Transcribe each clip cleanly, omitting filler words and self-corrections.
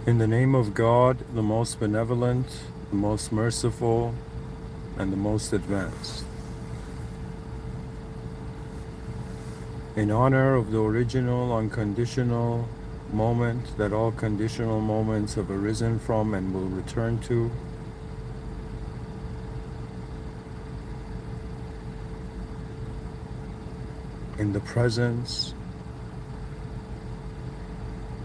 In the name of God, the most benevolent, the most merciful, and the most advanced. In honor of the original, unconditional moment that all conditional moments have arisen from and will return to, in the presence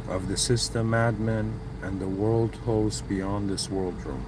of the system admin and the world host beyond this world room.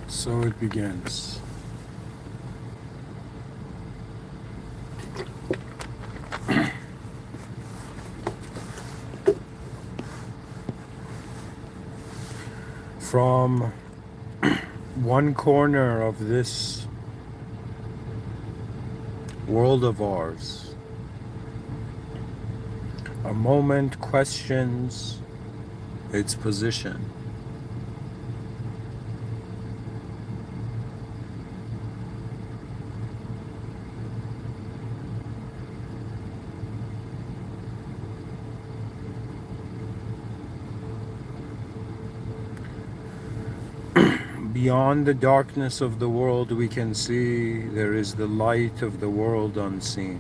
So it begins. From one corner of this world of ours, a moment questions its position. Beyond the darkness of the world, we can see there is the light of the world unseen.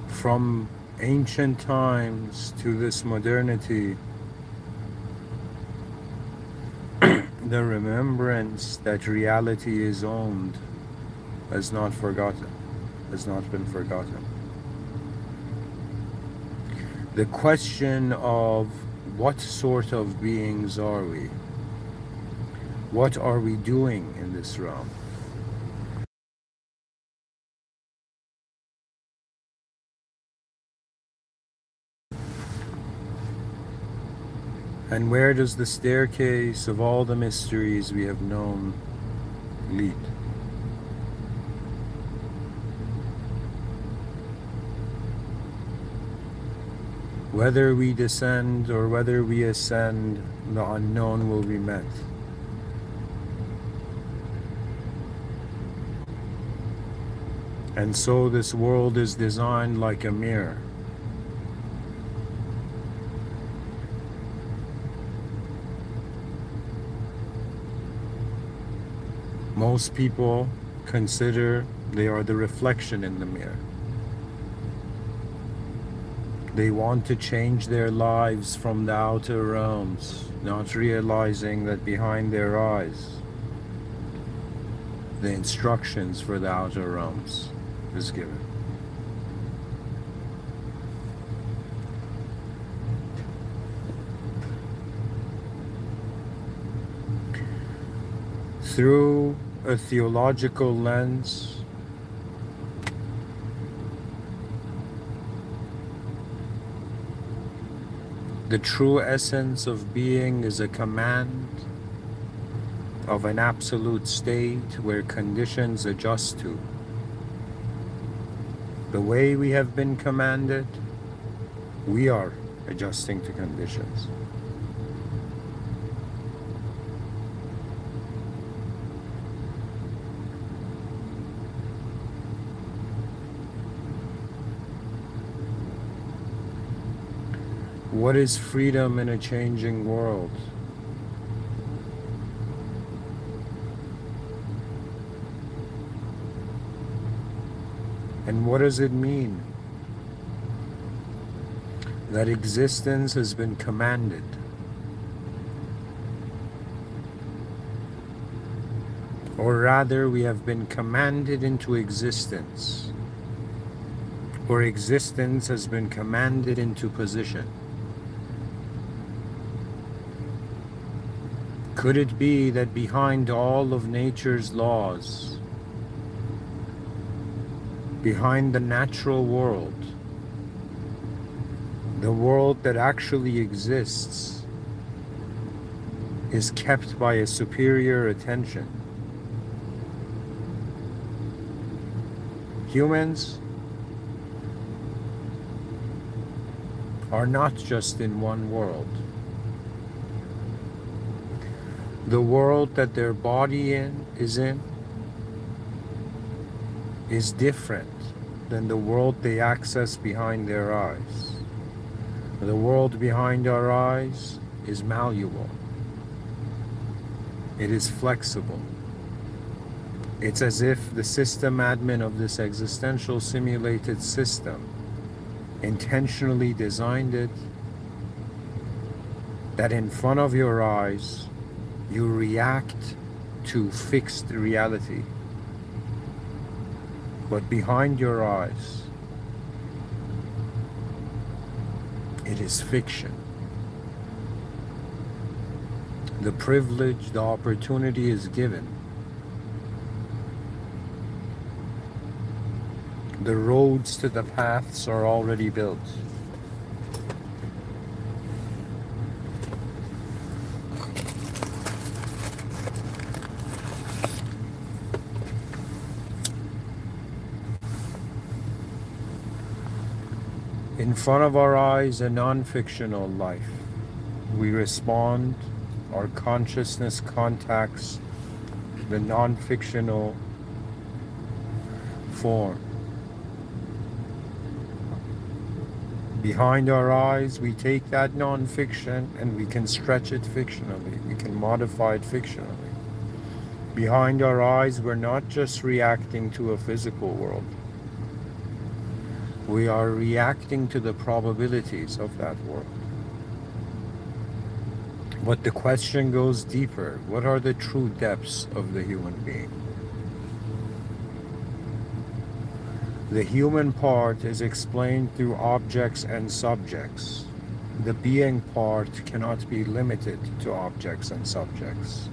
From ancient times to this modernity, the remembrance that reality is owned has not forgotten, has not been forgotten. The question of what sort of beings are we? What are we doing in this realm? And where does the staircase of all the mysteries we have known lead? Whether we descend or whether we ascend, the unknown will be met. And so this world is designed like a mirror. Most people consider they are the reflection in the mirror. They want to change their lives from the outer realms, not realizing that behind their eyes, the instructions for the outer realms is given. through a theological lens, the true essence of being is a command of an absolute state where conditions adjust to. The way we have been commanded, we are adjusting to conditions. What is freedom in a changing world? And what does it mean that existence has been commanded? Or rather, we have been commanded into existence, or existence has been commanded into position. Could it be that behind all of nature's laws, behind the natural world, the world that actually exists, is kept by a superior attention? Humans are not just in one world. The world that their body is different than the world they access behind their eyes. The world behind our eyes is malleable. It is flexible. It's as if the system admin of this existential simulated system intentionally designed it that in front of your eyes you react to fixed reality, but behind your eyes it is fiction. The privilege, the opportunity is given. The roads to the paths are already built. In front of our eyes, a non-fictional life. We respond, our consciousness contacts the non-fictional form. Behind our eyes, we take that non-fiction and we can stretch it fictionally. We can modify it fictionally. Behind our eyes, we're not just reacting to a physical world. We are reacting to the probabilities of that world. But the question goes deeper. What are the true depths of the human being? The human part is explained through objects and subjects. The being part cannot be limited to objects and subjects.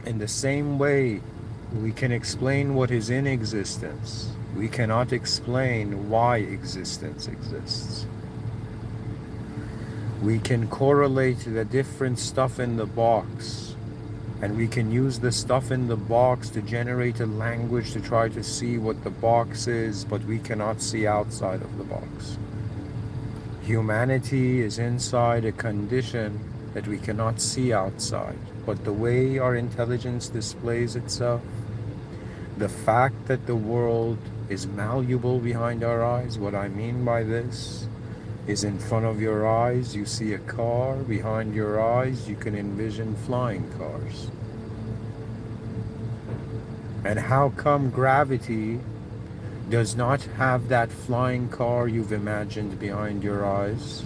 In the same way, we can explain what is in existence. We cannot explain why existence exists. We can correlate the different stuff in the box, and we can use the stuff in the box to generate a language to try to see what the box is, but we cannot see outside of the box. Humanity is inside a condition that we cannot see outside, but the way our intelligence displays itself, the fact that the world is malleable behind our eyes. What I mean by this is, in front of your eyes you see a car, behind your eyes you can envision flying cars. And how come gravity does not have that flying car you've imagined behind your eyes?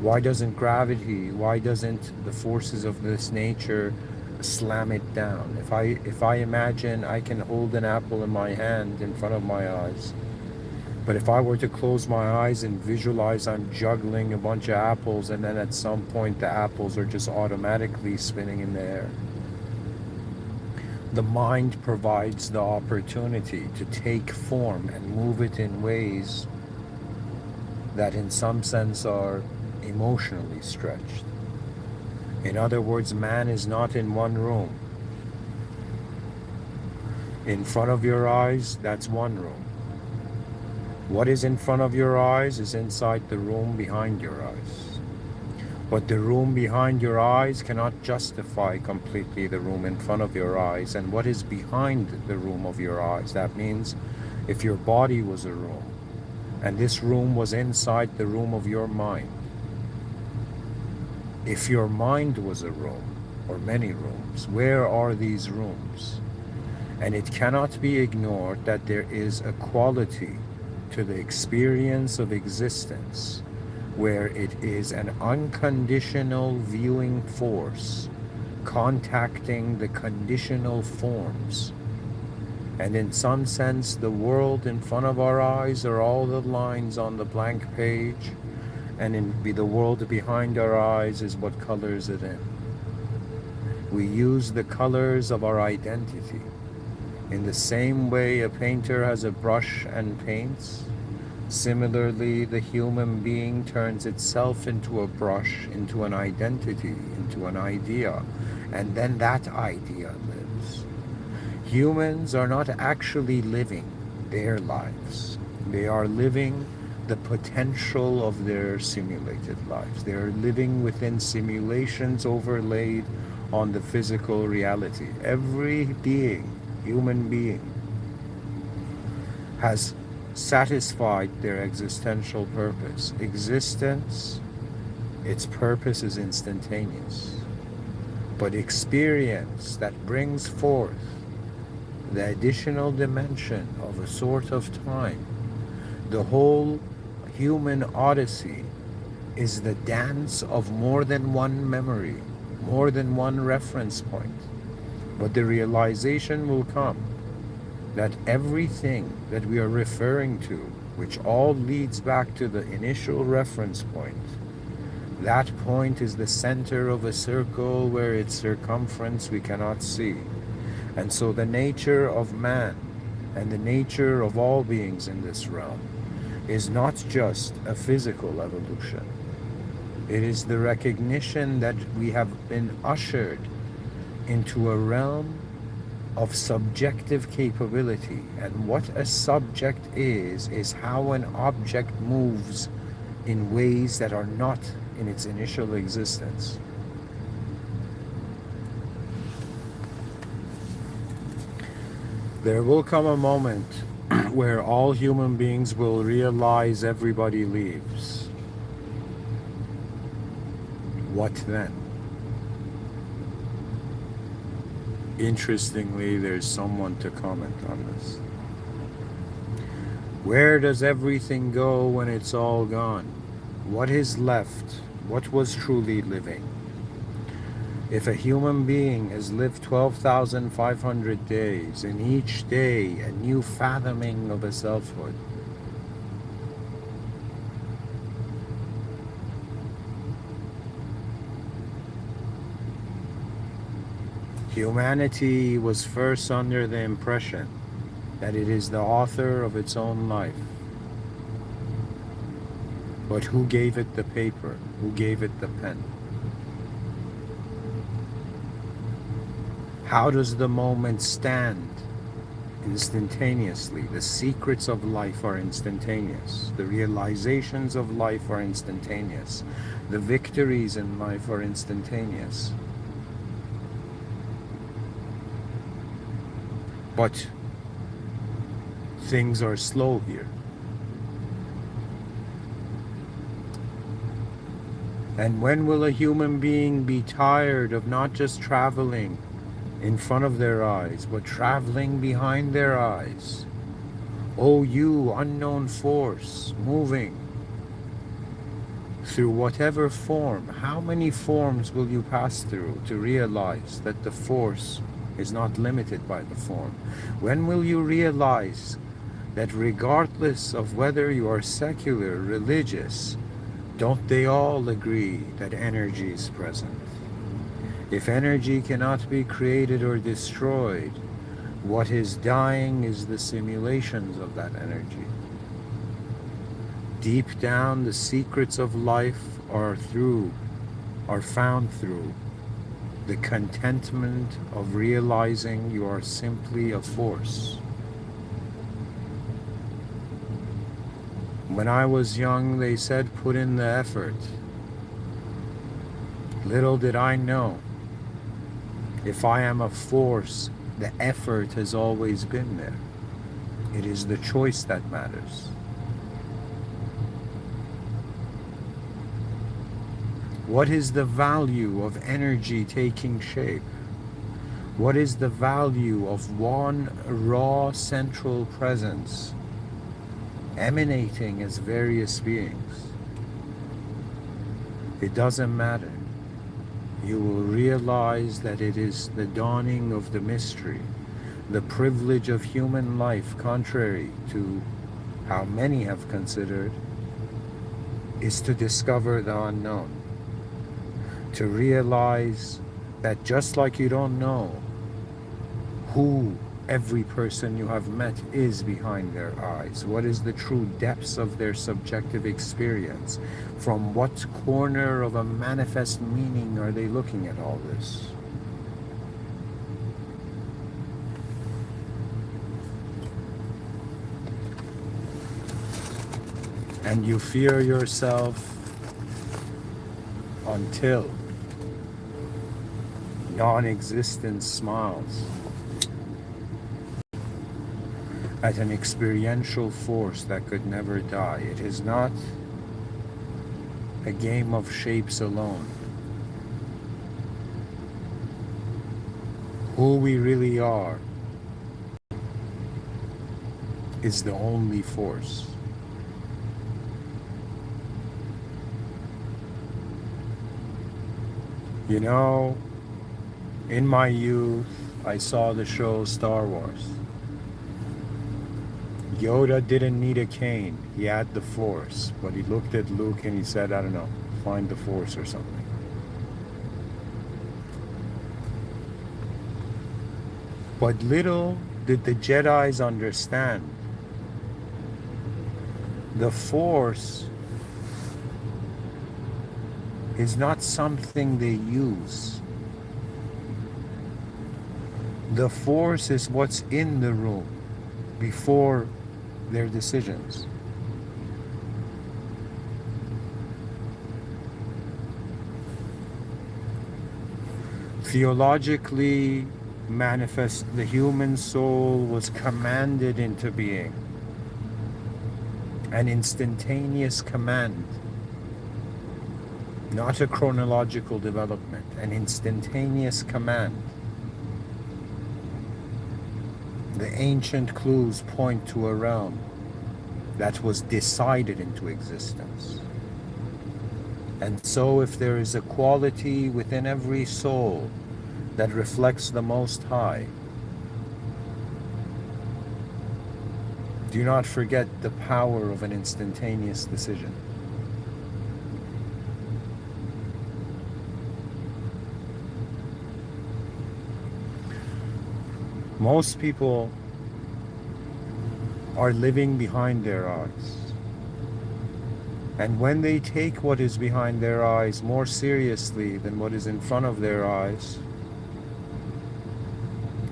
Why doesn't the forces of this nature slam it down? If I imagine I can hold an apple in my hand in front of my eyes, but if I were to close my eyes and visualize I'm juggling a bunch of apples, and then at some point the apples are just automatically spinning in the air, The mind provides the opportunity to take form and move it in ways that in some sense are emotionally stretched. In other words, man is not in one room. In front of your eyes, that's one room. What is in front of your eyes is inside the room behind your eyes. But the room behind your eyes cannot justify completely the room in front of your eyes and what is behind the room of your eyes. That means if your body was a room and this room was inside the room of your mind, if your mind was a room or many rooms, where are these rooms? And it cannot be ignored that there is a quality to the experience of existence where it is an unconditional viewing force contacting the conditional forms. And in some sense, the world in front of our eyes are all the lines on the blank page, and the world behind our eyes is what colors it in. We use the colors of our identity. In the same way a painter has a brush and paints, similarly the human being turns itself into a brush, into an identity, into an idea, and then that idea lives. Humans are not actually living their lives. They are living the potential of their simulated lives. They are living within simulations overlaid on the physical reality. Every being, human being, has satisfied their existential purpose. Existence, its purpose is instantaneous. But experience that brings forth the additional dimension of a sort of time, the whole human odyssey is the dance of more than one memory, more than one reference point. But the realization will come that everything that we are referring to, which all leads back to the initial reference point, that point is the center of a circle where its circumference we cannot see. And so the nature of man and the nature of all beings in this realm is not just a physical evolution. It is the recognition that we have been ushered into a realm of subjective capability, and what a subject is how an object moves in ways that are not in its initial existence. There will come a moment where all human beings will realize everybody leaves. What then? Interestingly, there's someone to comment on this. Where does everything go when it's all gone? What is left? What was truly living? If a human being has lived 12,500 days, and each day a new fathoming of a selfhood, humanity was first under the impression that it is the author of its own life. But who gave it the paper? Who gave it the pen? How does the moment stand? Instantaneously. The secrets of life are instantaneous. The realizations of life are instantaneous. The victories in life are instantaneous. But things are slow here. And when will a human being be tired of not just traveling in front of their eyes, but traveling behind their eyes? Oh, you unknown force, moving through whatever form, how many forms will you pass through to realize that the force is not limited by the form? When will you realize that regardless of whether you are secular, religious, don't they all agree that energy is present? If energy cannot be created or destroyed, what is dying is the simulations of that energy. Deep down, the secrets of life are found through the contentment of realizing you are simply a force. When I was young, they said, put in the effort. Little did I know, if I am a force, the effort has always been there. It is the choice that matters. What is the value of energy taking shape? What is the value of one raw central presence emanating as various beings? It doesn't matter. You will realize that it is the dawning of the mystery, the privilege of human life, contrary to how many have considered, is to discover the unknown. To realize that just like you don't know who every person you have met is behind their eyes, what is the true depths of their subjective experience, from what corner of a manifest meaning are they looking at all this? And you fear yourself until non-existence smiles at an experiential force that could never die. It is not a game of shapes alone. Who we really are is the only force. You know, in my youth, I saw the show Star Wars. Yoda didn't need a cane. He had the Force. But he looked at Luke and he said, I don't know, find the Force or something. But little did the Jedis understand, the Force is not something they use. The Force is what's in the room before their decisions. Theologically manifest, the human soul was commanded into being. An instantaneous command, not a chronological development, an instantaneous command. The ancient clues point to a realm that was decided into existence. And so if there is a quality within every soul that reflects the Most High, do not forget the power of an instantaneous decision. Most people are living behind their eyes. And when they take what is behind their eyes more seriously than what is in front of their eyes,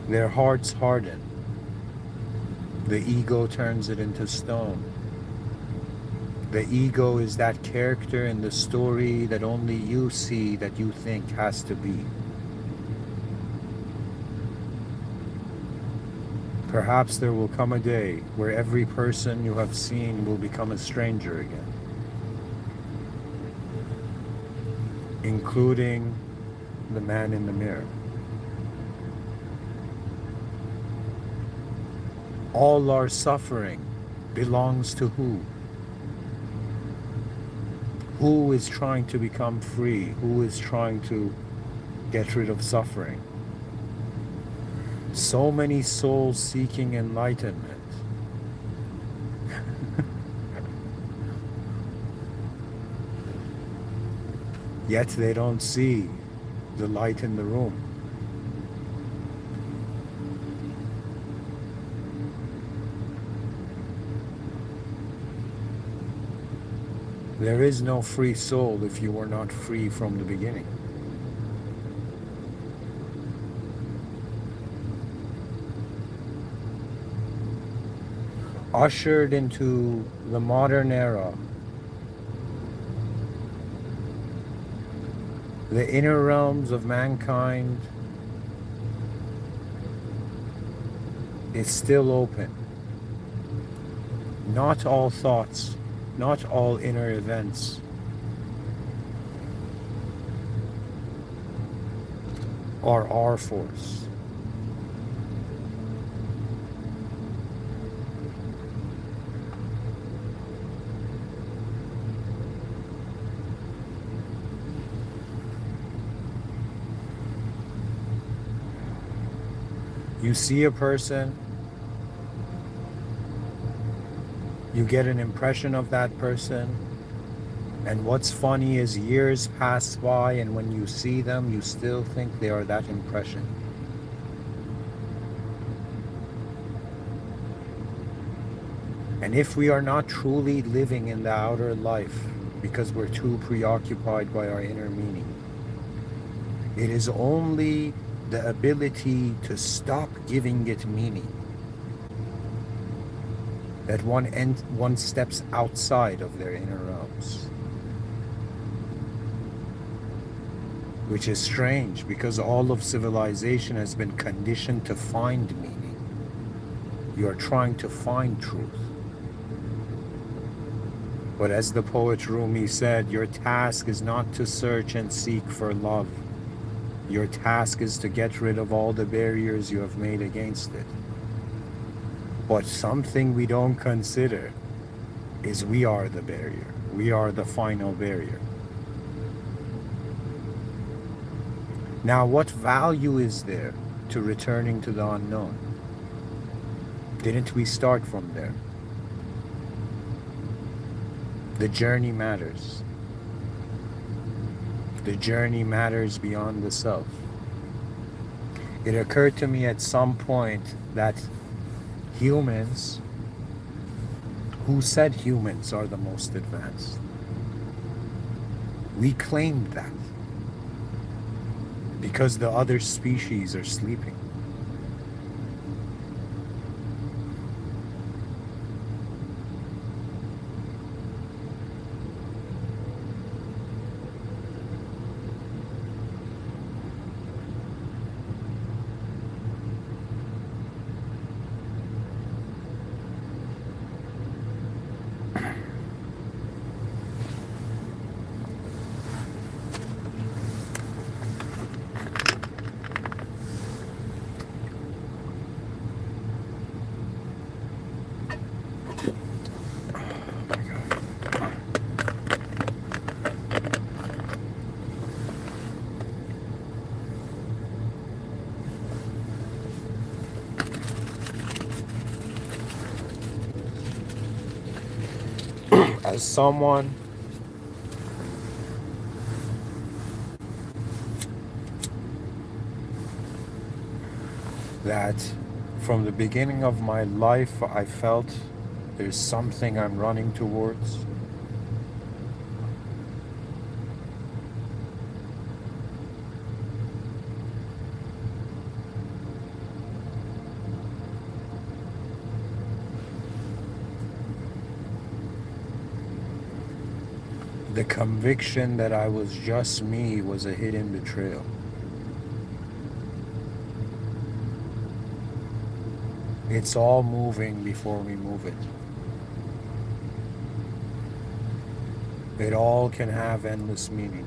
their hearts harden. The ego turns it into stone. The ego is that character in the story that only you see, that you think has to be. Perhaps there will come a day where every person you have seen will become a stranger again, including the man in the mirror. All our suffering belongs to who? Who is trying to become free? Who is trying to get rid of suffering? So many souls seeking enlightenment. Yet they don't see the light in the room. There is no free soul if you were not free from the beginning. Ushered into the modern era, the inner realms of mankind is still open. Not all thoughts, not all inner events are our force. You see a person, you get an impression of that person, and what's funny is years pass by and when you see them, you still think they are that impression. And if we are not truly living in the outer life because we're too preoccupied by our inner meaning, it is only the ability to stop giving it meaning that one steps outside of their inner realms. Which is strange because all of civilization has been conditioned to find meaning. You are trying to find truth. But as the poet Rumi said, your task is not to search and seek for love. Your task is to get rid of all the barriers you have made against it. But something we don't consider is we are the barrier. We are the final barrier. Now, what value is there to returning to the unknown? Didn't we start from there? The journey matters. The journey matters beyond the self. It occurred to me at some point that humans, who said humans are the most advanced? We claimed that because the other species are sleeping. As someone that from the beginning of my life I felt there's something I'm running towards, the conviction that I was just me was a hidden betrayal. It's all moving before we move it. It all can have endless meaning.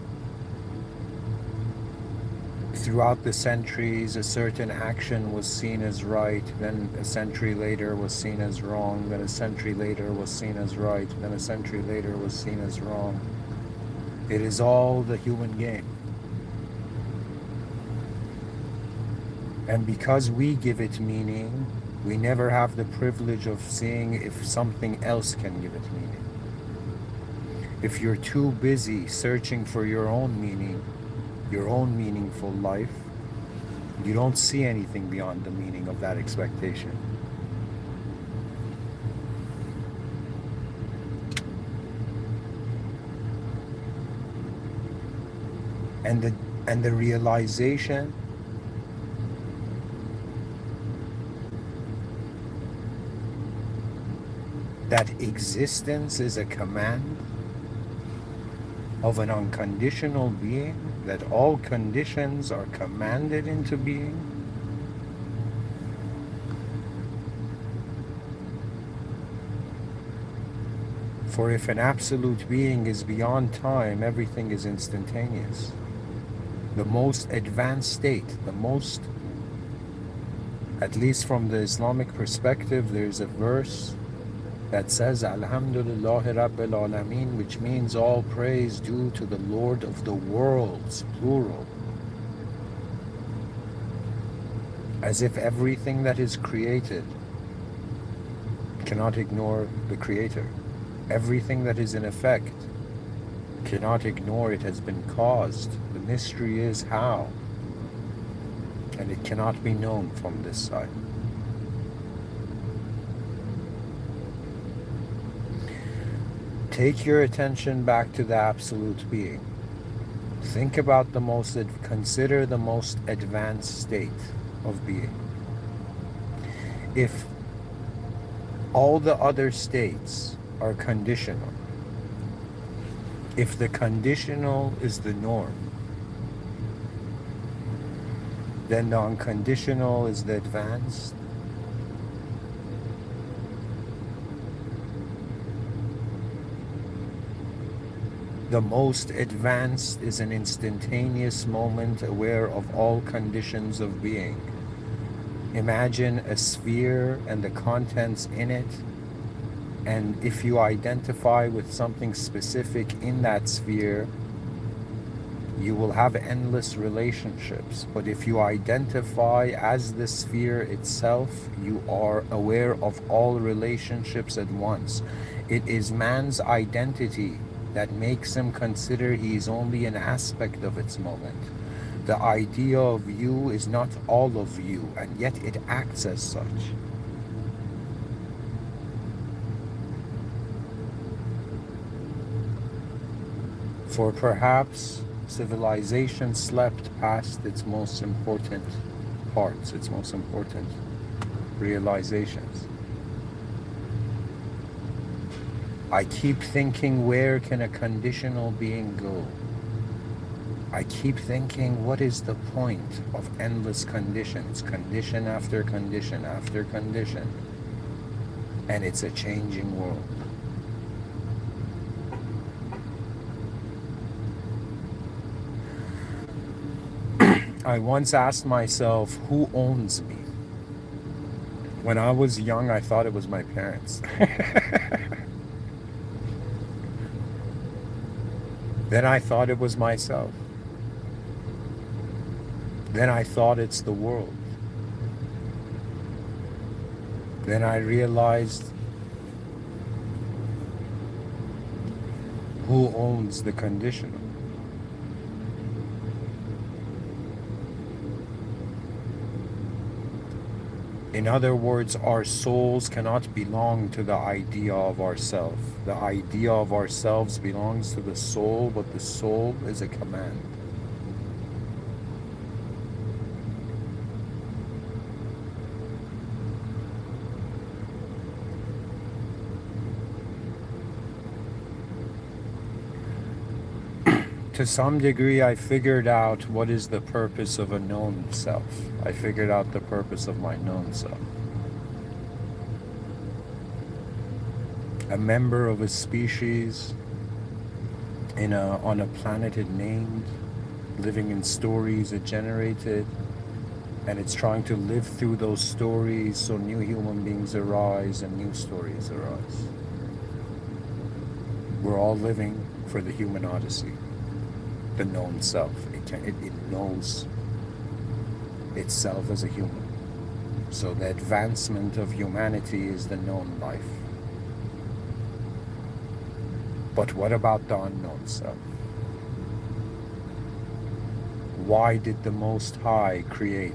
Throughout the centuries, a certain action was seen as right, then a century later was seen as wrong, then a century later was seen as right, then a century later was seen as wrong. It is all the human game. And because we give it meaning, we never have the privilege of seeing if something else can give it meaning. If you're too busy searching for your own meaning, your own meaningful life, you don't see anything beyond the meaning of that expectation. And the realization that existence is a command of an unconditional being, that all conditions are commanded into being. For if an absolute being is beyond time, everything is instantaneous. The most advanced state, at least from the Islamic perspective, there's a verse that says, Alhamdulillah Rabbil Alameen, which means all praise due to the Lord of the worlds, plural. As if everything that is created cannot ignore the Creator. Everything that is in effect cannot ignore it has been caused. The mystery is how, and it cannot be known from this side. Take your attention back to the absolute being. Think about consider the most advanced state of being. If all the other states are conditional, if the conditional is the norm, then the unconditional is the advanced. The most advanced is an instantaneous moment aware of all conditions of being. Imagine a sphere and the contents in it, and if you identify with something specific in that sphere, you will have endless relationships. But if you identify as the sphere itself, you are aware of all relationships at once. It is man's identity that makes him consider he is only an aspect of its moment. The idea of you is not all of you, and yet it acts as such. For perhaps civilization slept past its most important parts, its most important realizations. I keep thinking, where can a conditional being go? I keep thinking, what is the point of endless conditions, condition after condition after condition? And it's a changing world. I once asked myself, who owns me? When I was young, I thought it was my parents. Then I thought it was myself. Then I thought it's the world. Then I realized, who owns the conditional? In other words, our souls cannot belong to the idea of ourself. The idea of ourselves belongs to the soul, but the soul is a command. To some degree, I figured out what is the purpose of a known self. I figured out the purpose of my known self. A member of a species on a planet it named, living in stories it generated, and it's trying to live through those stories so new human beings arise and new stories arise. We're all living for the human odyssey. The known self. It knows itself as a human. So the advancement of humanity is the known life. But what about the unknown self? Why did the Most High create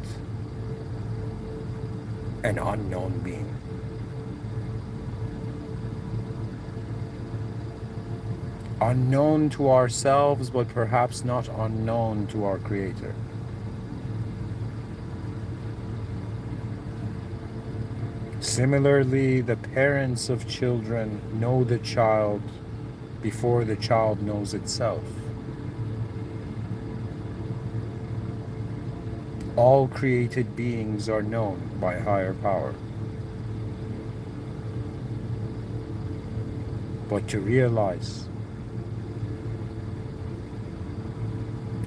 an unknown being? Unknown to ourselves, but perhaps not unknown to our Creator. Similarly, the parents of children know the child before the child knows itself. All created beings are known by a higher power. But to realize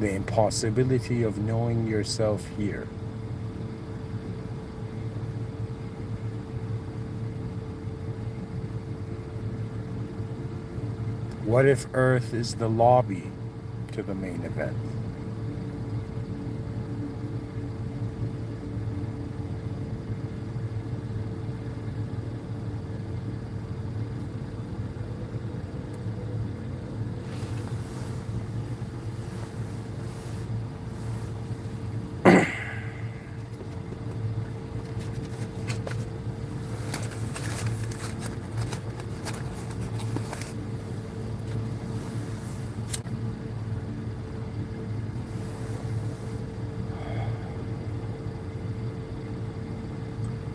the impossibility of knowing yourself here, what if Earth is the lobby to the main event?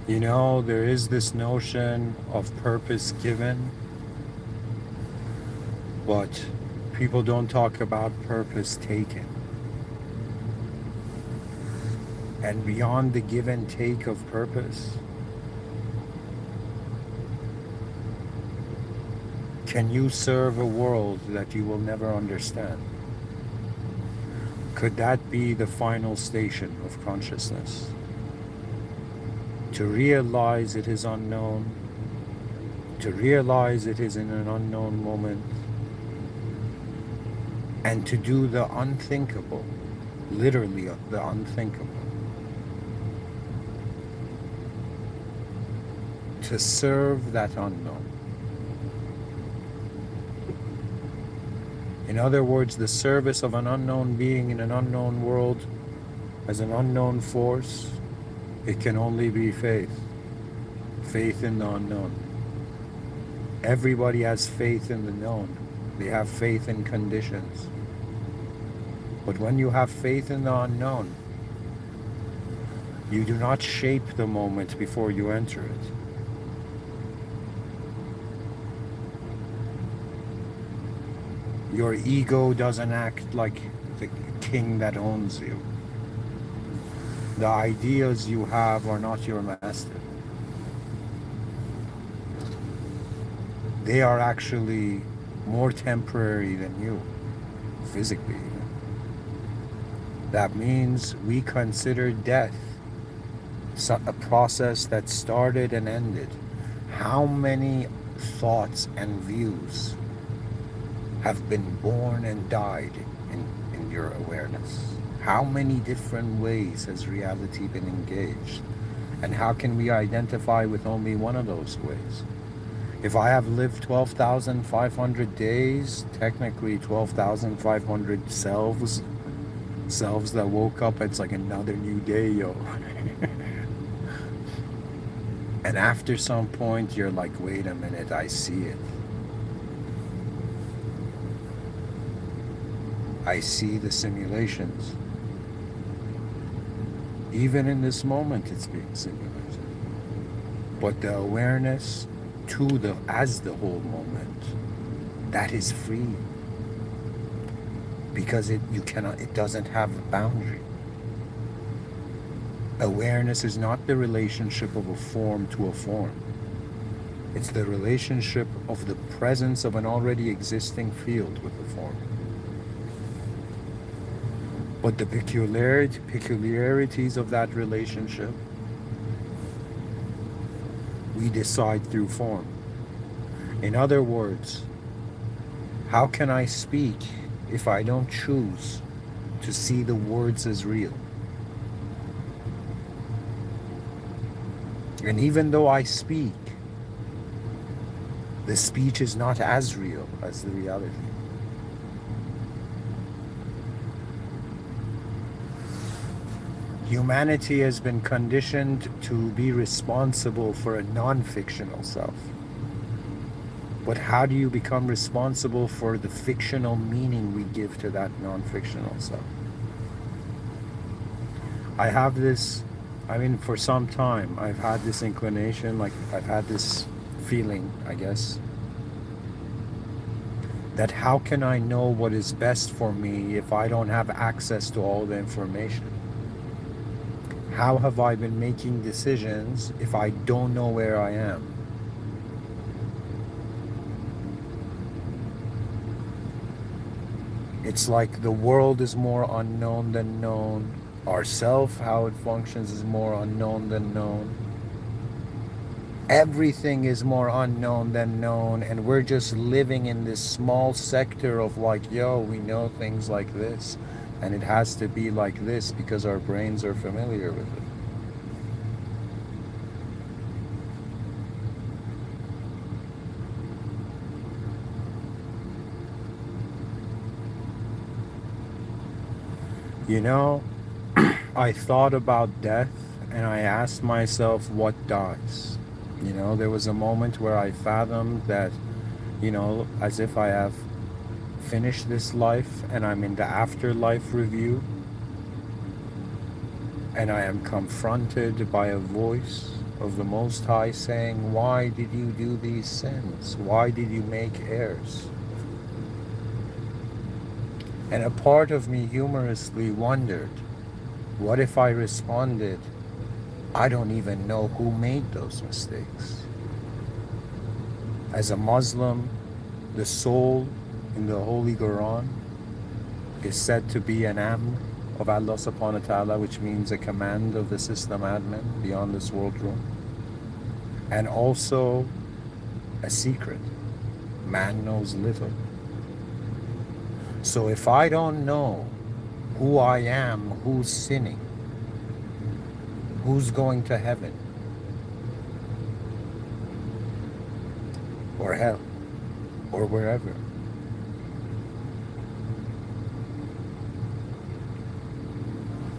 You know, there is this notion of purpose given, but people don't talk about purpose taken. And beyond the give and take of purpose, can you serve a world that you will never understand? Could that be the final station of consciousness? To realize it is unknown, to realize it is in an unknown moment, and to do the unthinkable, literally the unthinkable, to serve that unknown. In other words, the service of an unknown being in an unknown world as an unknown force, it can only be faith. Faith in the unknown. Everybody has faith in the known. They have faith in conditions. But when you have faith in the unknown, you do not shape the moment before you enter it. Your ego doesn't act like the king that owns you. The ideas you have are not your master. They are actually more temporary than you, physically. That means we consider death a process that started and ended. How many thoughts and views have been born and died in your awareness? How many different ways has reality been engaged? And how can we identify with only one of those ways? If I have lived 12,500 days, technically 12,500 selves that woke up, it's like another new day, yo. And after some point, you're like, wait a minute, I see it. I see the simulations. Even in this moment, it's being simulated. But the awareness as the whole moment, that is free. Because it doesn't have a boundary. Awareness is not the relationship of a form to a form. It's the relationship of the presence of an already existing field with the form. But the peculiarities of that relationship, we decide through form. In other words, how can I speak if I don't choose to see the words as real? And even though I speak, the speech is not as real as the reality. Humanity has been conditioned to be responsible for a non-fictional self. But how do you become responsible for the fictional meaning we give to that non-fictional self? I have this, for some time, I've had this inclination, like I've had this feeling, I guess, that how can I know what is best for me if I don't have access to all the information? How have I been making decisions if I don't know where I am? It's like the world is more unknown than known. Ourself, how it functions, is more unknown than known. Everything is more unknown than known, and we're just living in this small sector of like, yo, we know things like this, and it has to be like this because our brains are familiar with it. You know, I thought about death and I asked myself, what dies? You know, there was a moment where I fathomed that, as if I have finished this life and I'm in the afterlife review, and I am confronted by a voice of the Most High saying, why did you do these sins? Why did you make heirs? And a part of me humorously wondered, what if I responded, I don't even know who made those mistakes? As a Muslim, the soul in the Holy Quran is said to be an amr of Allah subhanahu wa ta'ala, which means a command of the system admin beyond this world room, and also a secret. Man knows little. So if I don't know who I am, who's sinning, who's going to heaven or hell or wherever,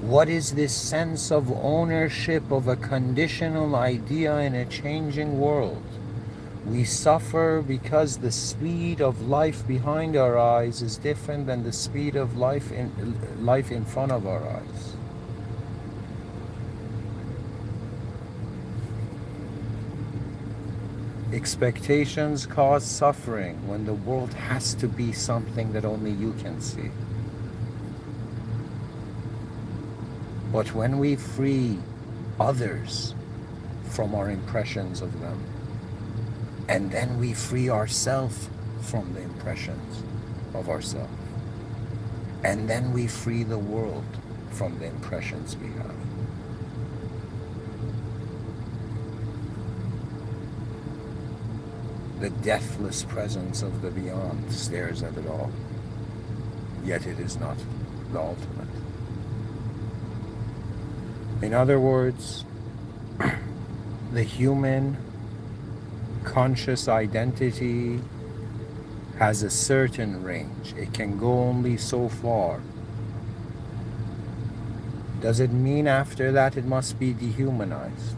what is this sense of ownership of a conditional idea in a changing world? We suffer because the speed of life behind our eyes is different than the speed of life in front of our eyes. Expectations cause suffering when the world has to be something that only you can see. But when we free others from our impressions of them, and then we free ourselves from the impressions of ourselves, and then we free the world from the impressions we have, the deathless presence of the beyond stares at it all, yet it is not the ultimate. In other words, the human conscious identity has a certain range. It can go only so far. Does it mean after that it must be dehumanized?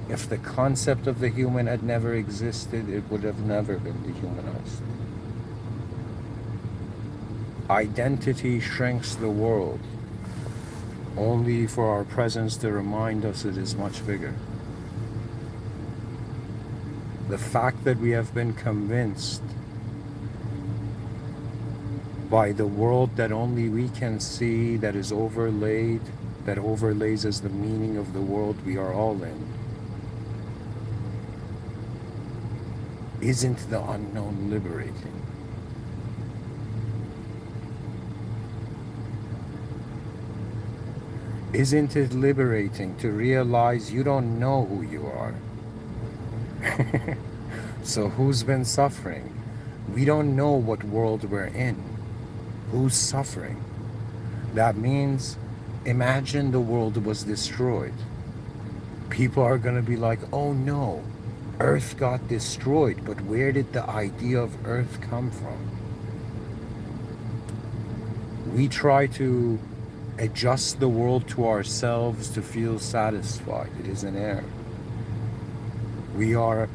If the concept of the human had never existed, it would have never been dehumanized. Identity shrinks the world only for our presence to remind us it is much bigger. The fact that we have been convinced by the world that only we can see, that is overlaid, that overlays as the meaning of the world we are all in, isn't the unknown liberating? Isn't it liberating to realize you don't know who you are? So who's been suffering? We don't know what world we're in. Who's suffering? That means, imagine the world was destroyed. People are going to be like, oh no, Earth got destroyed, but where did the idea of Earth come from? We try to adjust the world to ourselves to feel satisfied. It is an error. We are,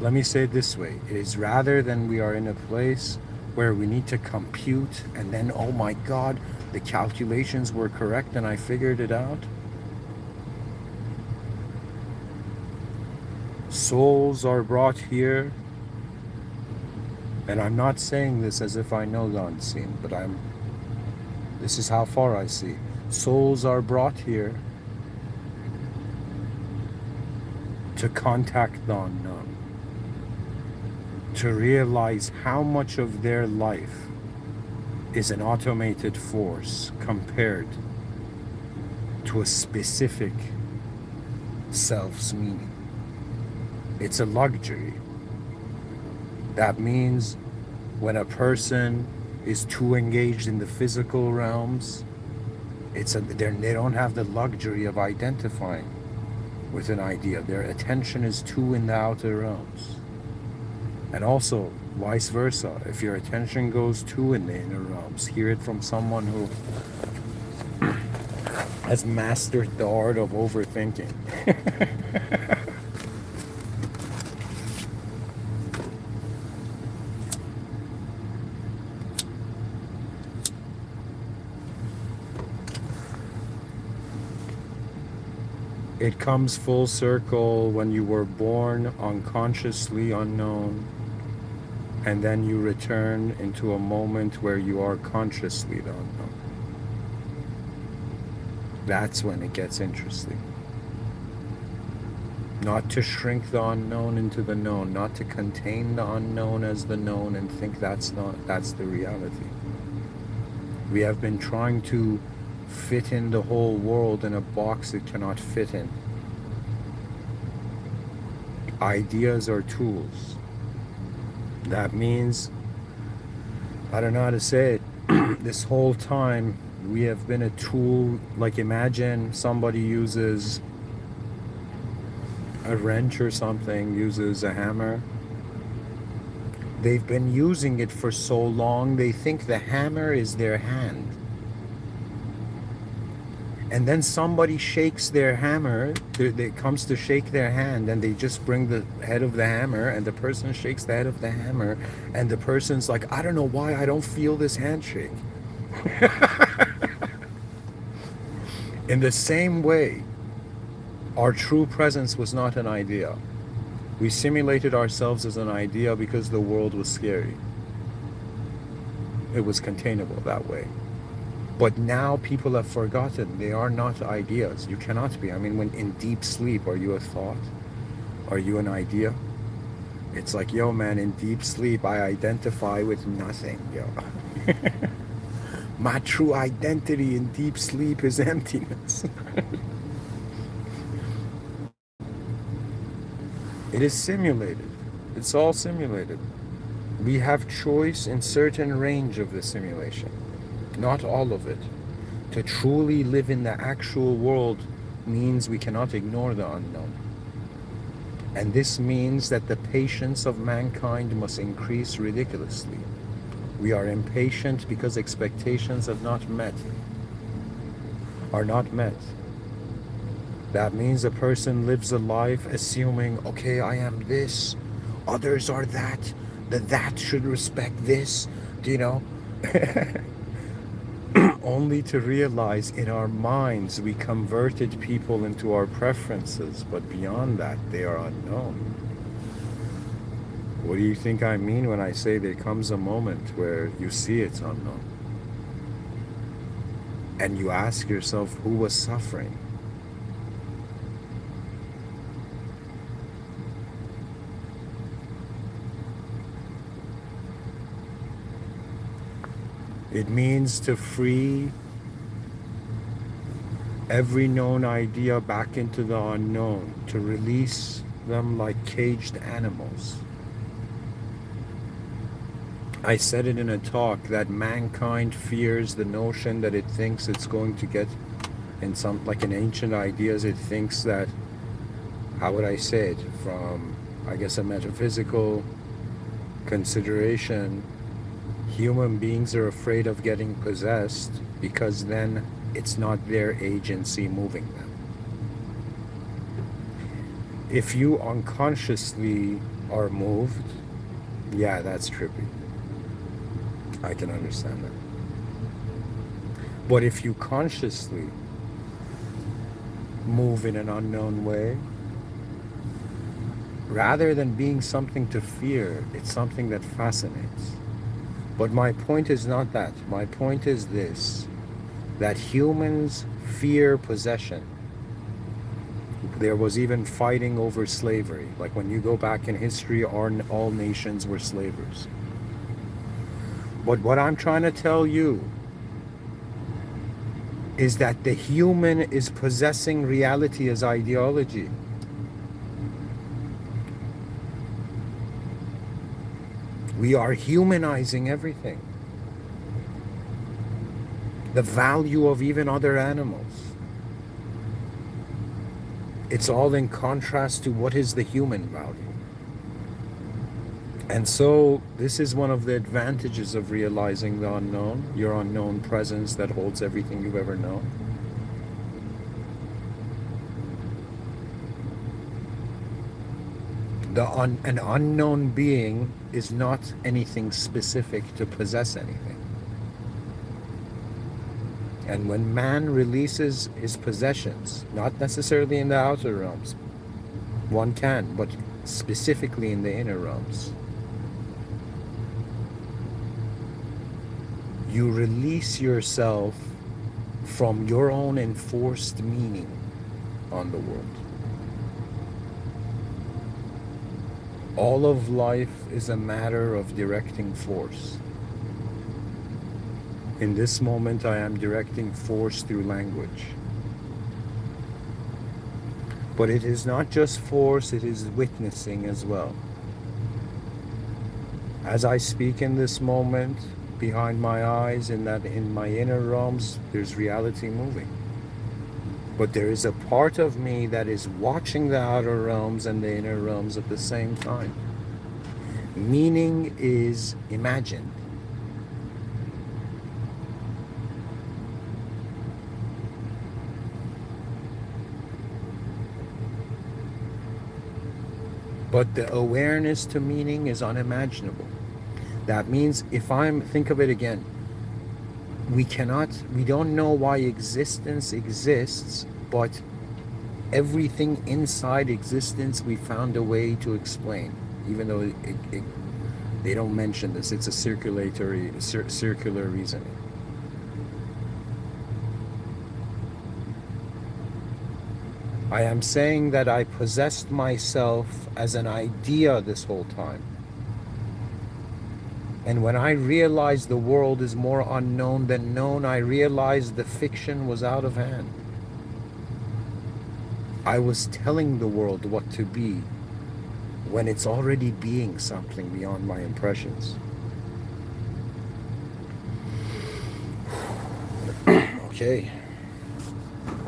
let me say it this way, it is rather than we are in a place where we need to compute and then, oh my God, the calculations were correct and I figured it out. Souls are brought here, and I'm not saying this as if I know the unseen, but this is how far I see. Souls are brought here to contact the unknown, to realize how much of their life is an automated force compared to a specific self's meaning. It's a luxury. That means when a person is too engaged in the physical realms, they don't have the luxury of identifying with an idea. Their attention is too in the outer realms. And also, vice versa. If your attention goes too in the inner realms, hear it from someone who has mastered the art of overthinking. It comes full circle when you were born unconsciously unknown, and then you return into a moment where you are consciously the unknown. That's when it gets interesting. Not to shrink the unknown into the known, not to contain the unknown as the known and think that's the reality. We have been trying to fit in the whole world in a box it cannot fit in. Ideas are tools. That means, I don't know how to say it, this whole time we have been a tool. Like, imagine somebody uses a wrench or something, uses a hammer. They've been using it for so long, they think the hammer is their hand. And then somebody shakes their hammer, it comes to shake their hand, and they just bring the head of the hammer, and the person shakes the head of the hammer, and the person's like, I don't know why I don't feel this handshake. In the same way, our true presence was not an idea. We simulated ourselves as an idea because the world was scary. It was containable that way. But now people have forgotten they are not ideas. You cannot be. I mean, when in deep sleep, are you a thought? Are you an idea? It's like, yo man, in deep sleep I identify with nothing, yo. My true identity in deep sleep is emptiness. It is simulated. It's all simulated. We have choice in certain range of the simulation. Not all of it. To truly live in the actual world means we cannot ignore the unknown. And this means that the patience of mankind must increase ridiculously. We are impatient because expectations are not met. That means a person lives a life assuming, okay, I am this, others are that, that should respect this, you know? Only to realize in our minds we converted people into our preferences, but beyond that they are unknown. What do you think I mean when I say there comes a moment where you see it's unknown? And you ask yourself, who was suffering? It means to free every known idea back into the unknown, to release them like caged animals. I said it in a talk that mankind fears the notion that it thinks it's going to get in some, like in ancient ideas, it thinks that, how would I say it, from, I guess, a metaphysical consideration, Human beings are afraid of getting possessed because then it's not their agency moving them. If you unconsciously are moved, yeah, that's trippy. I can understand that. But if you consciously move in an unknown way, rather than being something to fear, it's something that fascinates. But my point is not that. My point is this, that humans fear possession. There was even fighting over slavery. Like when you go back in history, all nations were slavers. But what I'm trying to tell you is that the human is possessing reality as ideology. We are humanizing everything. The value of even other animals. It's all in contrast to what is the human value. And so this is one of the advantages of realizing the unknown, your unknown presence that holds everything you've ever known. An unknown being is not anything specific to possess anything. And when man releases his possessions, not necessarily in the outer realms, one can, but specifically in the inner realms, you release yourself from your own enforced meaning on the world. All of life is a matter of directing force. In this moment, I am directing force through language. But it is not just force, it is witnessing as well. As I speak in this moment, behind my eyes, in my inner realms, there's reality moving. But there is a part of me that is watching the outer realms and the inner realms at the same time. Meaning is imagined. But the awareness to meaning is unimaginable. That means think of it again, we don't know why existence exists, but everything inside existence we found a way to explain, even though they don't mention this. It's a circular reasoning. I am saying that I possessed myself as an idea this whole time. And when I realized the world is more unknown than known, I realized the fiction was out of hand. I was telling the world what to be when it's already being something beyond my impressions. Okay.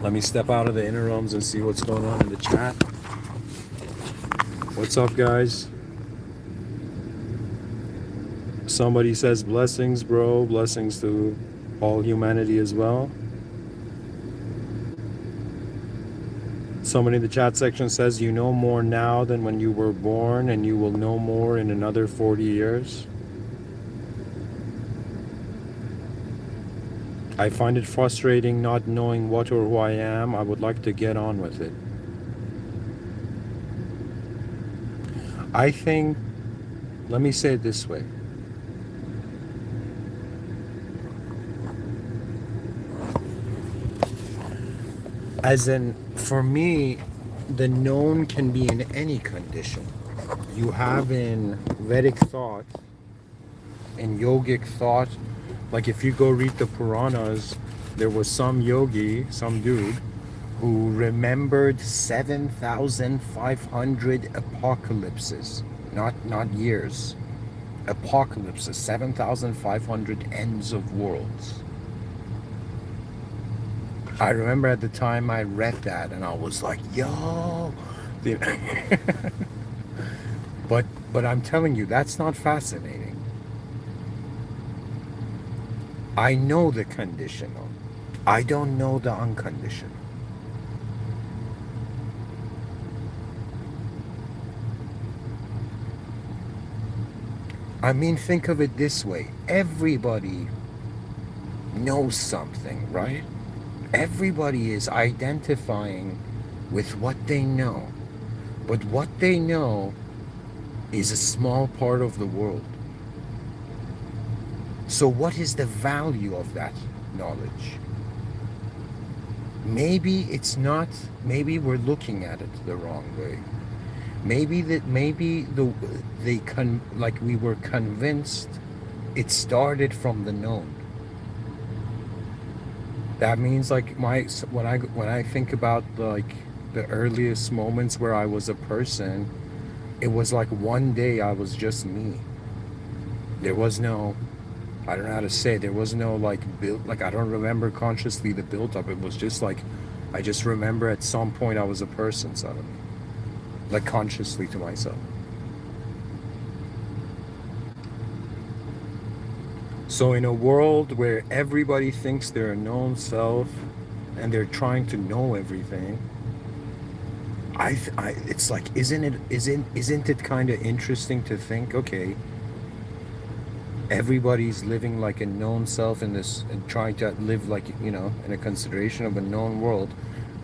Let me step out of the inner realms and see what's going on in the chat. What's up, guys? Somebody says blessings, bro. Blessings to all humanity as well. Somebody in the chat section says, you know more now than when you were born, and you will know more in another 40 years. I find it frustrating not knowing what or who I am. I would like to get on with it. I think, let me say it this way. As in, for me, the known can be in any condition. You have in Vedic thought, in yogic thought, like if you go read the Puranas, there was some yogi, some dude, who remembered 7,500 apocalypses, not years. Apocalypses, 7,500 ends of worlds. I remember at the time I read that and I was like, yo. But I'm telling you, that's not fascinating. I know the conditional. I don't know the unconditional. I mean, think of it this way. Everybody knows something, right? Everybody is identifying with what they know. But what they know is a small part of the world. So what is the value of that knowledge? Maybe it's not, maybe we're looking at it the wrong way. Maybe like we were convinced it started from the known. That means like when I think about like the earliest moments where I was a person, it was like one day I was just me. There was no, I don't know how to say, there was no like build, like I don't remember consciously the build up. It was just like, I just remember at some point I was a person suddenly, like consciously to myself. So in a world where everybody thinks they're a known self and they're trying to know everything, it's like, isn't it kind of interesting to think, okay, everybody's living like a known self in this and trying to live like, in a consideration of a known world.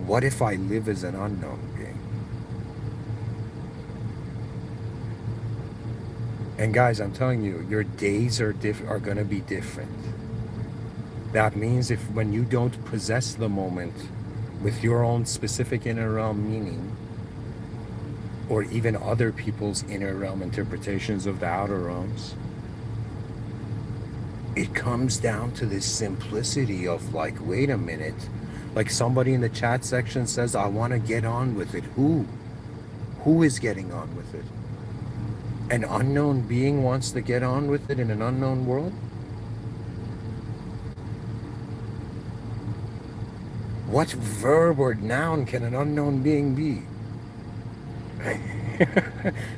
What if I live as an unknown being? And guys, I'm telling you, your days are going to be different. That means if when you don't possess the moment with your own specific inner realm meaning, or even other people's inner realm interpretations of the outer realms, it comes down to this simplicity of like, wait a minute, like somebody in the chat section says, I want to get on with it. Who is getting on with it? An unknown being wants to get on with it in an unknown world? What verb or noun can an unknown being be?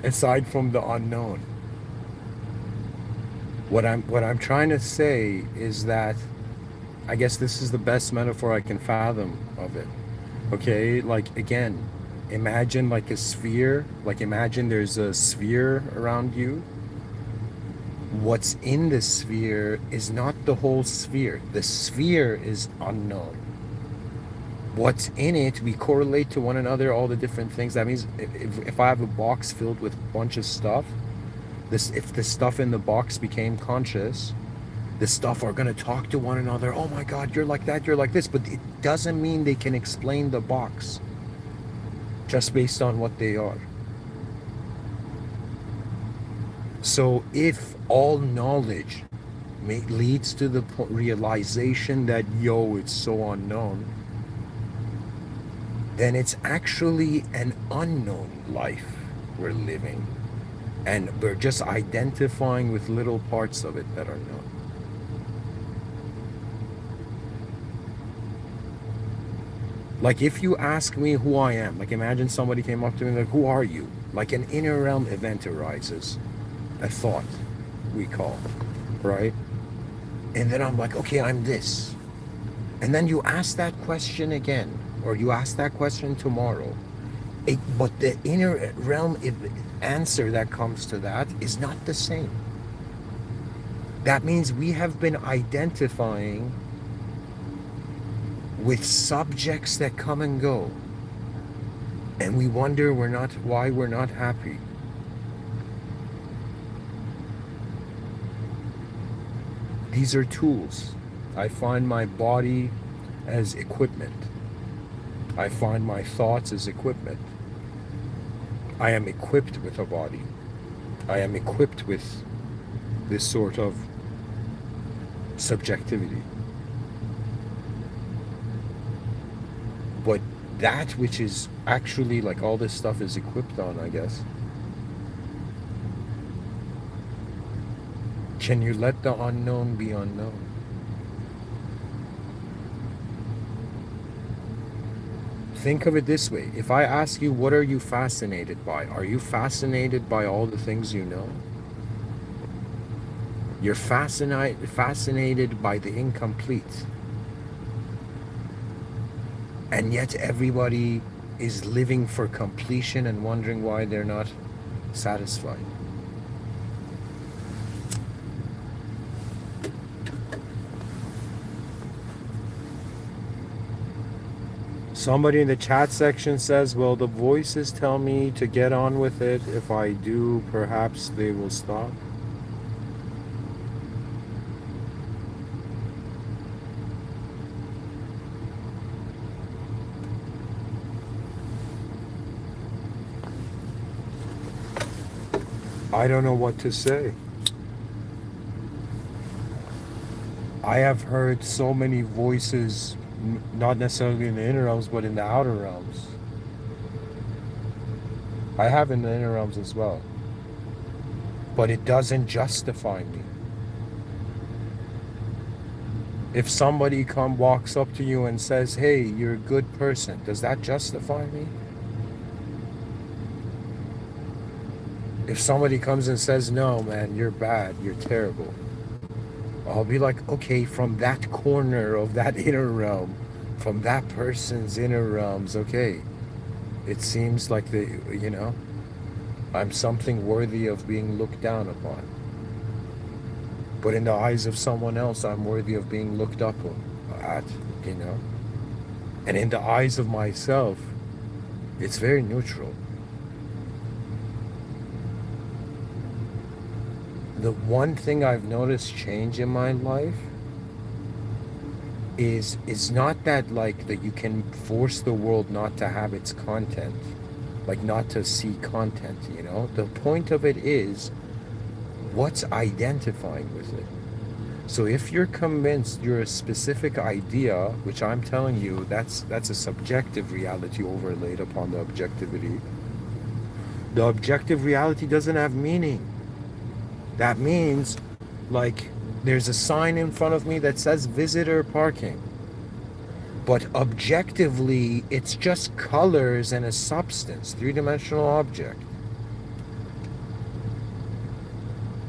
Aside from the unknown. What I'm trying to say is that, I guess this is the best metaphor I can fathom of it. Okay, like again, imagine like a sphere, like imagine there's a sphere around you. What's in the sphere is not the whole sphere. The sphere is unknown. What's in it, we correlate to one another, all the different things. That means if I have a box filled with a bunch of stuff, if the stuff in the box became conscious, the stuff are going to talk to one another. Oh my God, you're like that, you're like this. But it doesn't mean they can explain the box just based on what they are. So if all knowledge leads to the realization that, yo, it's so unknown, then it's actually an unknown life we're living. And we're just identifying with little parts of it that are known. Like if you ask me who I am, like imagine somebody came up to me like, who are you? Like an inner realm event arises, a thought we call, right? And then I'm like, okay, I'm this. And then you ask that question again, or you ask that question tomorrow. But the inner realm answer that comes to that is not the same. That means we have been identifying with subjects that come and go, and we wonder why we're not happy. These are tools. I find my body as equipment. I find my thoughts as equipment. I am equipped with a body. I am equipped with this sort of subjectivity. But that which is actually like all this stuff is equipped on, I guess. Can you let the unknown be unknown? Think of it this way. If I ask you, what are you fascinated by? Are you fascinated by all the things you know? You're fascinated by the incomplete. And yet everybody is living for completion and wondering why they're not satisfied. Somebody in the chat section says, well, the voices tell me to get on with it. If I do, perhaps they will stop. I don't know what to say. I have heard so many voices, not necessarily in the inner realms, but in the outer realms. I have in the inner realms as well. But it doesn't justify me. If somebody walks up to you and says, hey, you're a good person, does that justify me? If somebody comes and says, no, man, you're bad, you're terrible, I'll be like, okay, from that corner of that inner realm, from that person's inner realms, okay, it seems like I'm something worthy of being looked down upon. But in the eyes of someone else, I'm worthy of being looked up at, And in the eyes of myself, it's very neutral. The one thing I've noticed change in my life is not that that you can force the world not to have its content, like not to see content, The point of it is what's identifying with it. So if you're convinced you're a specific idea, which I'm telling you, that's a subjective reality overlaid upon the objectivity. The objective reality doesn't have meaning. That means, there's a sign in front of me that says visitor parking. But objectively, it's just colors and a substance, three-dimensional object.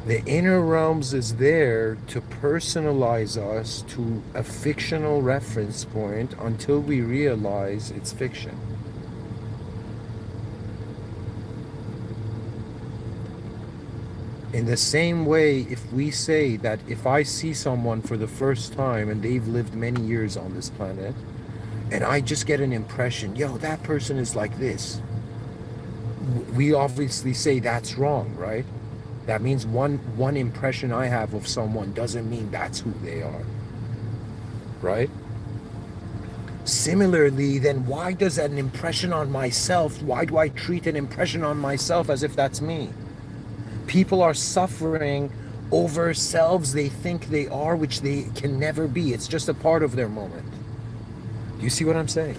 The inner realms is there to personalize us to a fictional reference point until we realize it's fiction. In the same way, if we say that if I see someone for the first time and they've lived many years on this planet, and I just get an impression, yo, that person is like this, we obviously say that's wrong, right? That means one impression I have of someone doesn't mean that's who they are, right? Similarly, then why does an impression on myself, why do I treat an impression on myself as if that's me? People are suffering over selves they think they are, which they can never be. It's just a part of their moment. Do you see what I'm saying?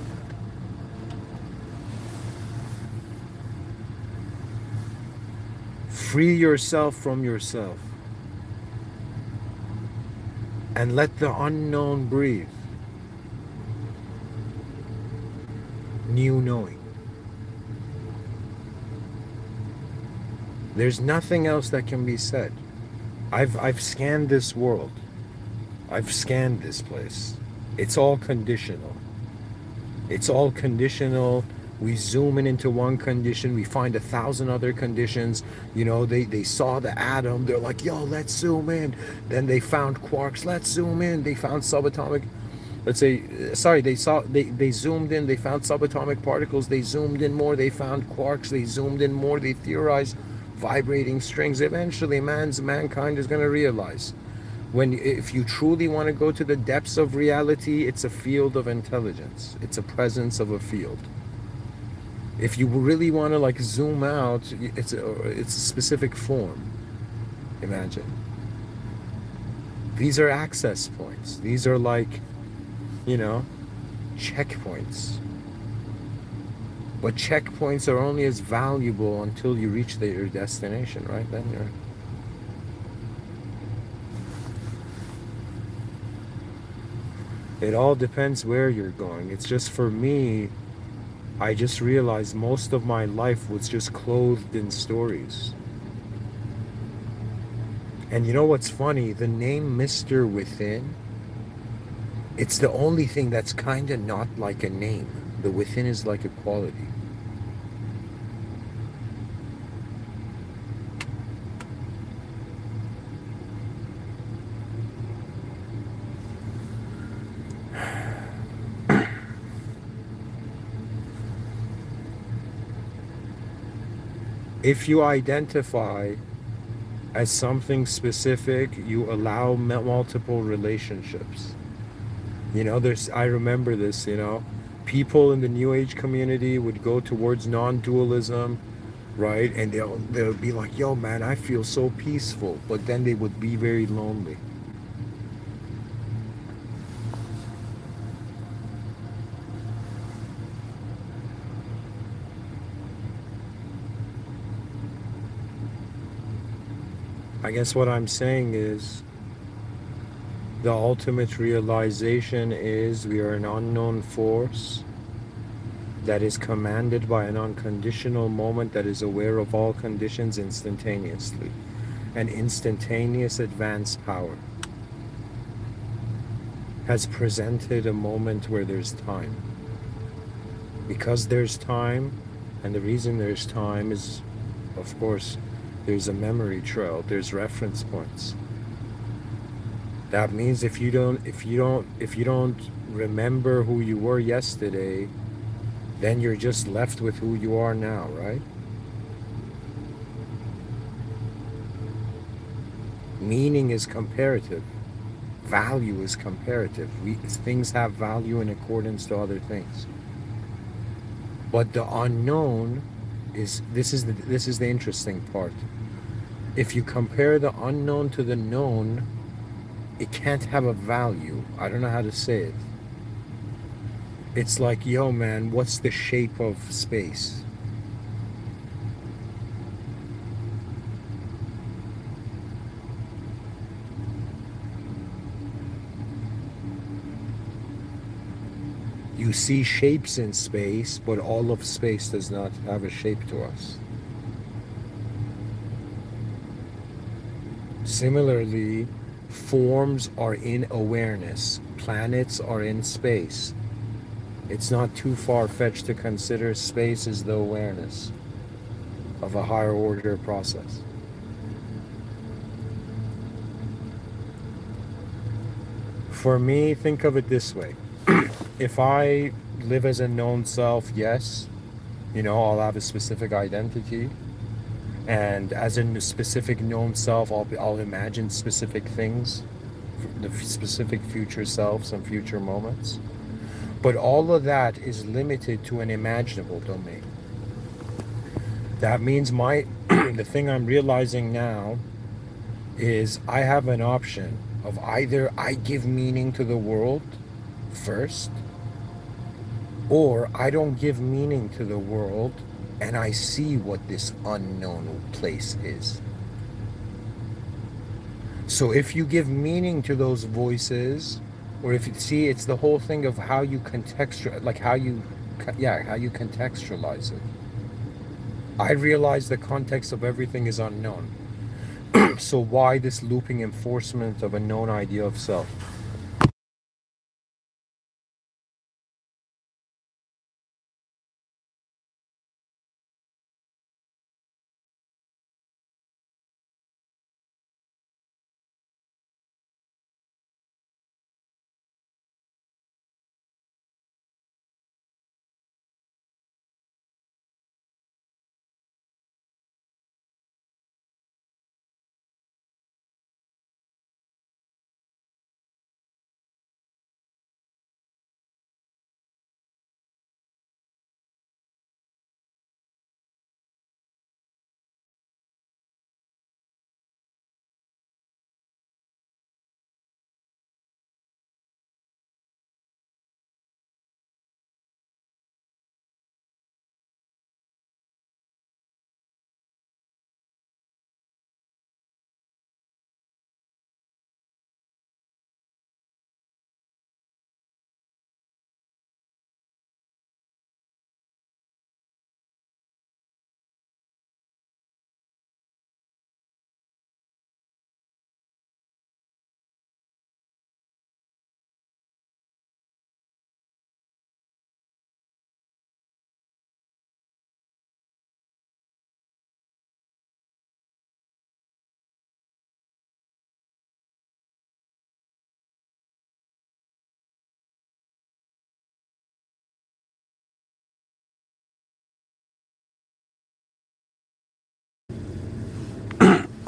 Free yourself from yourself and let the unknown breathe. New knowing. There's nothing else that can be said. I've scanned this world. I've scanned this place. It's all conditional. It's all conditional. We zoom into one condition, we find 1,000 other conditions. They saw the atom, they're like, yo, let's zoom in. Then they found quarks, let's zoom in. They found subatomic, they zoomed in, they found subatomic particles, they zoomed in more, they found quarks, they zoomed in more, they theorized vibrating strings. Eventually mankind is going to realize, if you truly want to go to the depths of reality, it's a field of intelligence. It's a presence of a field. If you really want to zoom out, it's a specific form. Imagine. These are access points. These are checkpoints. But checkpoints are only as valuable until you reach your destination, right? Then it all depends where you're going. It's just, for me, I just realized most of my life was just clothed in stories. And you know what's funny? The name Mr. Within, it's the only thing that's kind of not like a name. The within is like a quality. If you identify as something specific, you allow multiple relationships. I remember this, people in the New Age community would go towards non-dualism, right? And they'll be like, "Yo, man, I feel so peaceful," but then they would be very lonely. I guess what I'm saying is the ultimate realization is we are an unknown force that is commanded by an unconditional moment that is aware of all conditions instantaneously. An instantaneous advanced power has presented a moment where there's time. Because there's time, and the reason there's time is, of course, there's a memory trail, there's reference points. That means if you don't remember who you were yesterday, then you're just left with who you are now, right? Meaning is comparative. Value is comparative. Things have value in accordance to other things. But the unknown is this is the interesting part. If you compare the unknown to the known, it can't have a value. I don't know how to say it. It's like, yo, man, what's the shape of space? You see shapes in space, but all of space does not have a shape to us. Similarly, forms are in awareness, planets are in space. It's not too far-fetched to consider space as the awareness of a higher order process. For me, think of it this way. If I live as a known self, yes, I'll have a specific identity. And as a specific known self, I'll imagine specific things, the specific future selves and future moments. But all of that is limited to an imaginable domain. That means the thing I'm realizing now is I have an option of either I give meaning to the world first, or I don't give meaning to the world and I see what this unknown place is. So if you give meaning to those voices, or if you see, it's the whole thing of how you contextualize, like how you contextualize it. I realize the context of everything is unknown. So why this looping enforcement of a known idea of self?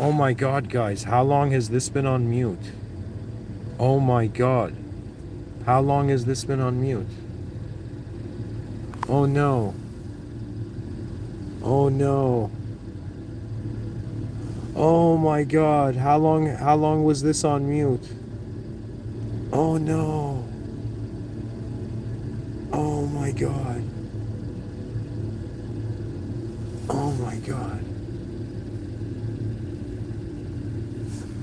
Oh my god, guys, how long has this been on mute? Oh my god. How long has this been on mute? Oh no. Oh no. Oh my god. How long was this on mute? Oh no. Oh my god. Oh my god.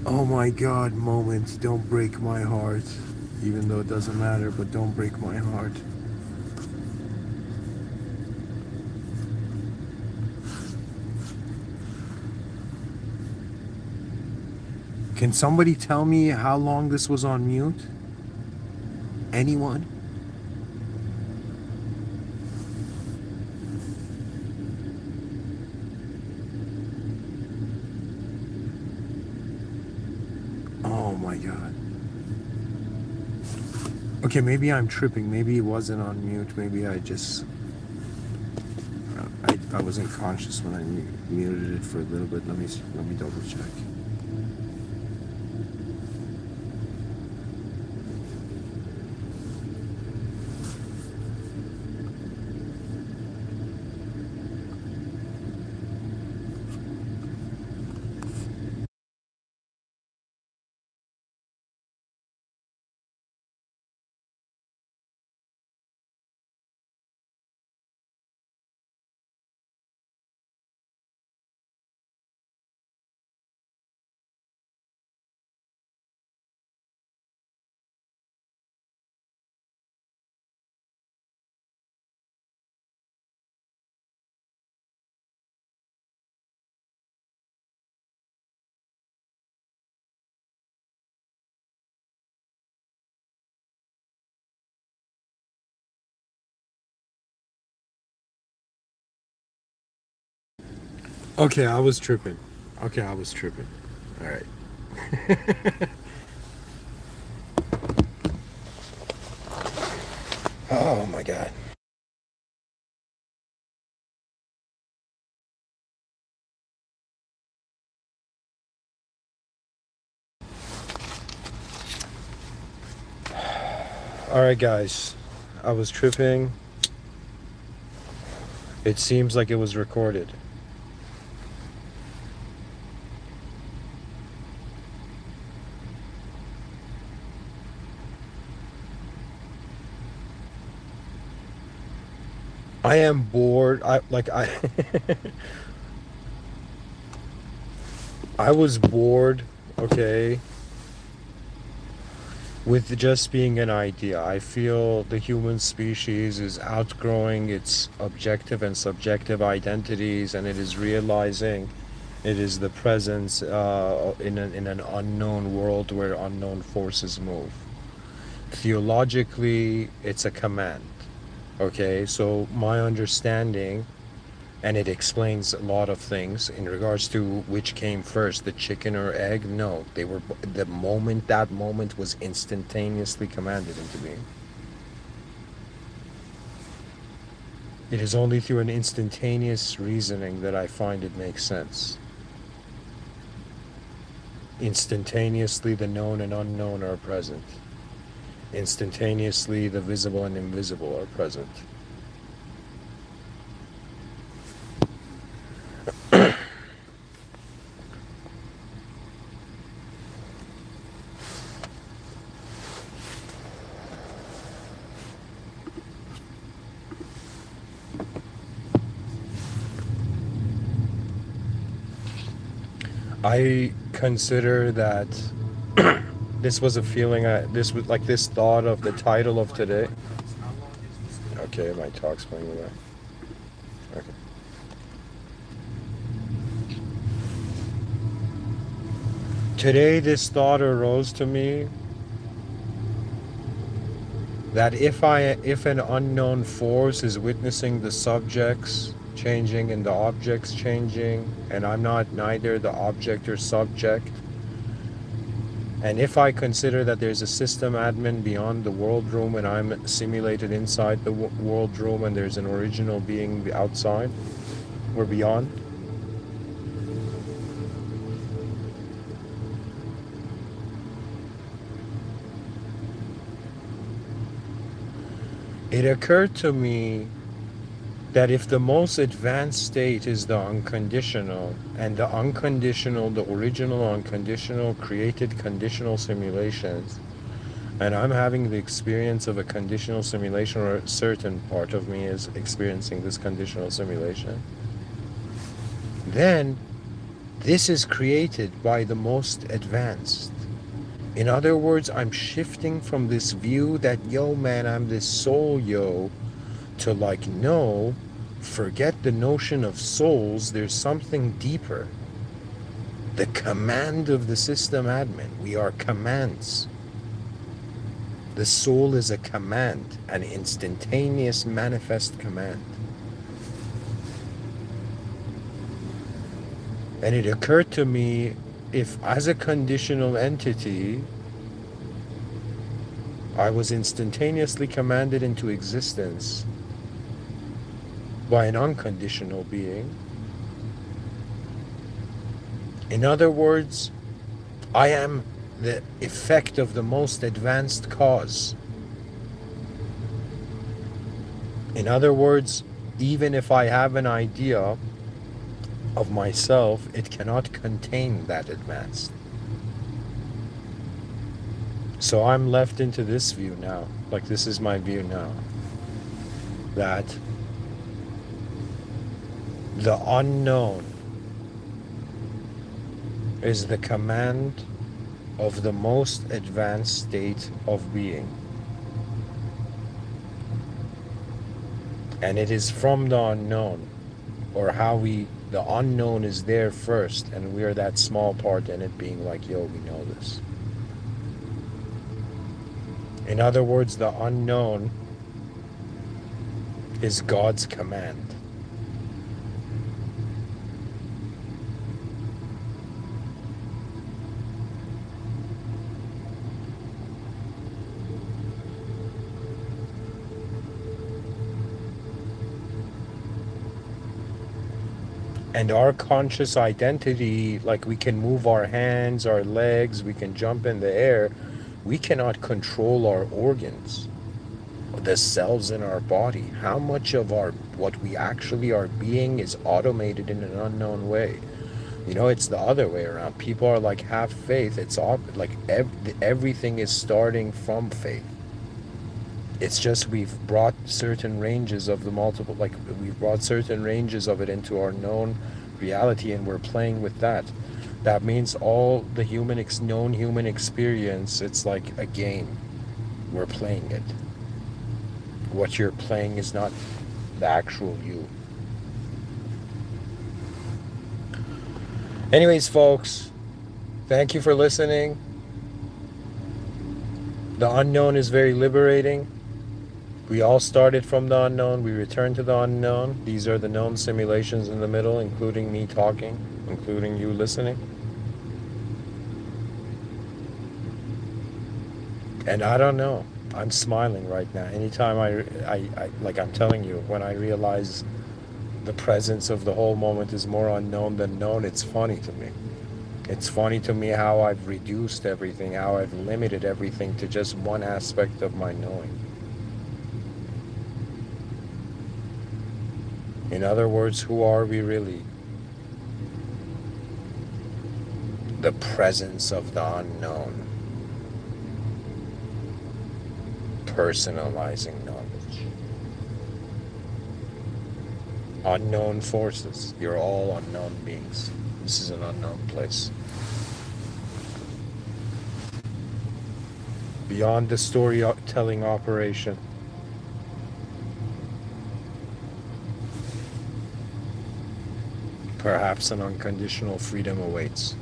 Oh my god, moments, don't break my heart. Even though it doesn't matter, but don't break my heart. Can somebody tell me how long this was on mute? Anyone? Oh my god. Okay, maybe I'm tripping. Maybe it wasn't on mute. Maybe I wasn't conscious when I muted it for a little bit. Let me double check. Okay, I was tripping. Okay, I was tripping. All right. Oh my god. All right, guys. I was tripping. It seems like it was recorded. I am bored. I I was bored, okay, with just being an idea. I feel the human species is outgrowing its objective and subjective identities, and it is realizing it is the presence in an unknown world where unknown forces move. Theologically, it's a command. Okay, so my understanding, and it explains a lot of things in regards to which came first, the chicken or egg. No, they were that moment was instantaneously commanded into being. It is only through an instantaneous reasoning that I find it makes sense. Instantaneously, the known and unknown are present. Instantaneously, the visible and invisible are present. I consider that this was a feeling. This was like this thought of the title of today. Okay, my talk's playing away. Okay. Today, this thought arose to me that if an unknown force is witnessing the subjects changing and the objects changing, and I'm not neither the object or subject, and if I consider that there's a system admin beyond the world room and I'm simulated inside the world room and there's an original being outside or beyond, It occurred to me that if the most advanced state is the unconditional, and the unconditional, the original unconditional created conditional simulations, and I'm having the experience of a conditional simulation, or a certain part of me is experiencing this conditional simulation, then this is created by the most advanced. In other words, I'm shifting from this view that, yo man, I'm this soul, yo, to like, no, forget the notion of souls, there's something deeper. The command of the system admin. We are commands. The soul is a command, an instantaneous manifest command. And it occurred to me, if as a conditional entity, I was instantaneously commanded into existence by an unconditional being, in other words, I am the effect of the most advanced cause. In other words, even if I have an idea of myself, it cannot contain that advanced. So I'm left into this view now, like this is my view now, that the unknown is the command of the most advanced state of being. And it is from the unknown, or the unknown is there first, and we're that small part in it being like, yo, we know this. In other words, the unknown is God's command. And our conscious identity, like we can move our hands, our legs, we can jump in the air, we cannot control our organs, the cells in our body. How much of what we actually are being is automated in an unknown way? You know, it's the other way around. People are like, have faith. It's all like everything is starting from faith. It's just we've brought certain ranges of the multiple, like we've brought certain ranges of it into our known reality, and we're playing with that. That means all the known human experience, it's like a game. We're playing it. What you're playing is not the actual you. Anyways, folks, thank you for listening. The unknown is very liberating. We all started from the unknown. We return to the unknown. These are the known simulations in the middle, including me talking, including you listening. And I don't know. I'm smiling right now. Anytime I like I'm telling you, when I realize the presence of the whole moment is more unknown than known, it's funny to me. It's funny to me how I've reduced everything, how I've limited everything to just one aspect of my knowing. In other words, who are we really? The presence of the unknown. Personalizing knowledge. Unknown forces. You're all unknown beings. This is an unknown place. Beyond the storytelling operation. Perhaps an unconditional freedom awaits.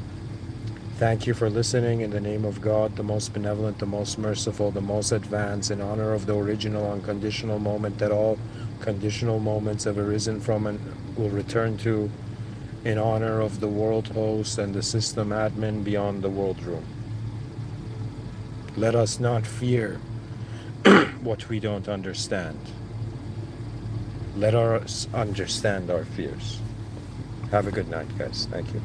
Thank you for listening. In the name of God, the most benevolent, the most merciful, the most advanced, in honor of the original unconditional moment that all conditional moments have arisen from and will return to, in honor of the world host and the system admin beyond the world room. Let us not fear what we don't understand. Let us understand our fears. Have a good night, guys. Thank you.